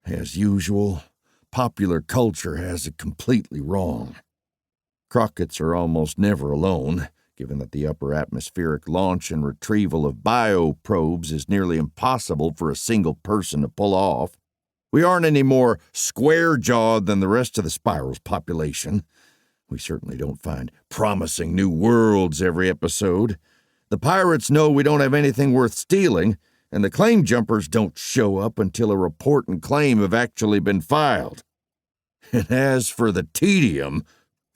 As usual, popular culture has it completely wrong. Crocketts are almost never alone, given that the upper atmospheric launch and retrieval of bioprobes is nearly impossible for a single person to pull off. We aren't any more square-jawed than the rest of the Spiral's population. We certainly don't find promising new worlds every episode. The pirates know we don't have anything worth stealing, and the claim jumpers don't show up until a report and claim have actually been filed. And as for the tedium,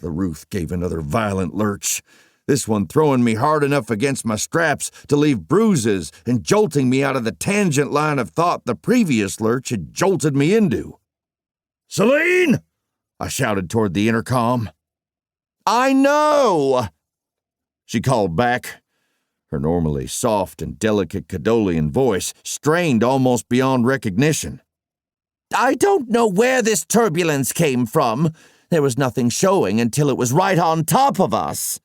the Ruth gave another violent lurch, this one throwing me hard enough against my straps to leave bruises and jolting me out of the tangent line of thought the previous lurch had jolted me into. "Selene!" I shouted toward the intercom. "I know!" she called back, her normally soft and delicate Kadolian voice strained almost beyond recognition. "I don't know where this turbulence came from. There was nothing showing until it was right on top of us."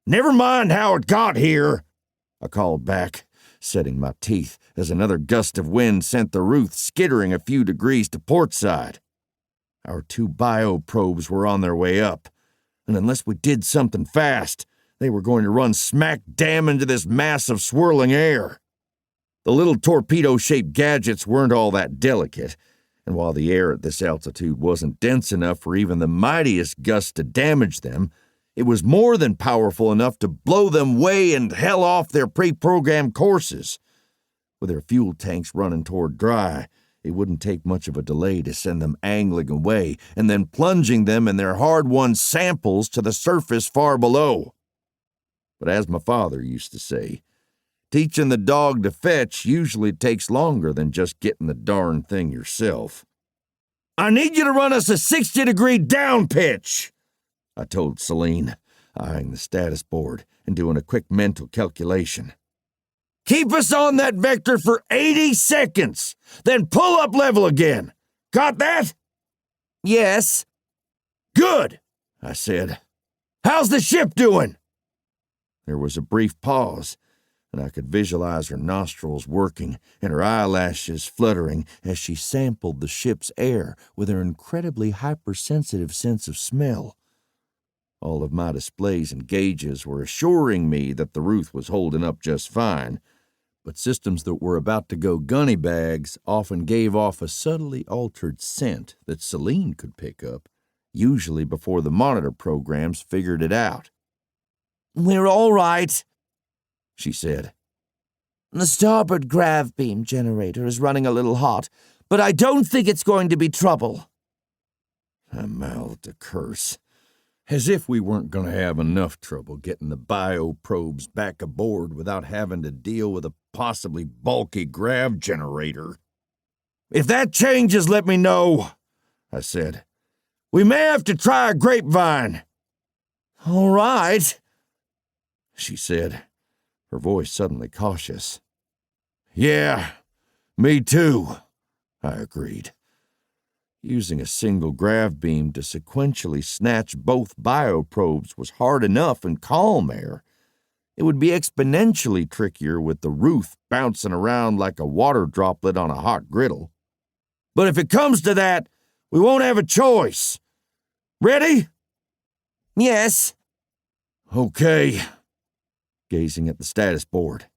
"Never mind how it got here," I called back, setting my teeth as another gust of wind sent the Ruth skittering a few degrees to port side. Our 2 bioprobes were on their way up, and unless we did something fast, they were going to run smack dam into this mass of swirling air. The little torpedo-shaped gadgets weren't all that delicate, and while the air at this altitude wasn't dense enough for even the mightiest gusts to damage them, it was more than powerful enough to blow them way and hell off their pre-programmed courses. With their fuel tanks running toward dry, it wouldn't take much of a delay to send them angling away and then plunging them and their hard-won samples to the surface far below. But as my father used to say, teaching the dog to fetch usually takes longer than just getting the darn thing yourself. "I need you to run us a 60-degree down pitch," I told Selene, eyeing the status board and doing a quick mental calculation. "Keep us on that vector for 80 seconds, then pull up level again. Got that?" "Yes." "Good," I said. "How's the ship doing?" There was a brief pause, and I could visualize her nostrils working and her eyelashes fluttering as she sampled the ship's air with her incredibly hypersensitive sense of smell. All of my displays and gauges were assuring me that the Ruth was holding up just fine, but systems that were about to go gunny bags often gave off a subtly altered scent that Selene could pick up, usually before the monitor programs figured it out. "We're all right," she said. "The starboard grav beam generator is running a little hot, but I don't think it's going to be trouble." I mouthed a curse. As if we weren't going to have enough trouble getting the bioprobes back aboard without having to deal with a possibly bulky grav generator. "If that changes, let me know," I said. "We may have to try a grapevine." "All right," she said, her voice suddenly cautious. "Yeah, me too," I agreed. Using a single grav beam to sequentially snatch both bioprobes was hard enough in calm air. It would be exponentially trickier with the Ruth bouncing around like a water droplet on a hot griddle. "But if it comes to that, we won't have a choice. Ready?" "Yes." "Okay." Gazing at the status board,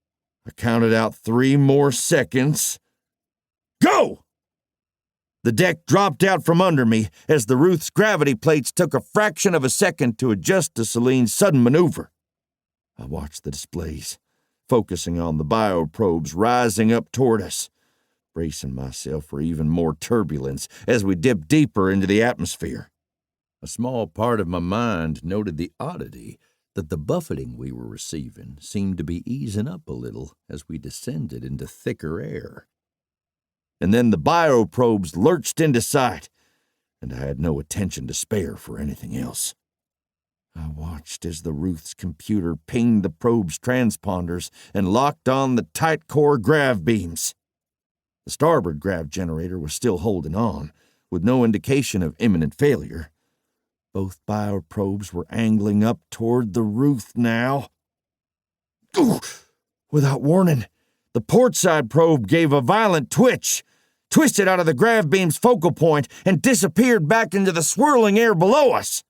I counted out 3 more seconds. "Go!" The deck dropped out from under me as the Ruth's gravity plates took a fraction of a second to adjust to Selene's sudden maneuver. I watched the displays, focusing on the bioprobes rising up toward us, bracing myself for even more turbulence as we dipped deeper into the atmosphere. A small part of my mind noted the oddity that the buffeting we were receiving seemed to be easing up a little as we descended into thicker air. And then the bioprobes lurched into sight, and I had no attention to spare for anything else. I watched as the Ruth's computer pinged the probe's transponders and locked on the tight core grav beams. The starboard grav generator was still holding on, with no indication of imminent failure. Both bioprobes were angling up toward the Ruth now. Without warning, the port side probe gave a violent twitch, twisted out of the grav beam's focal point and disappeared back into the swirling air below us.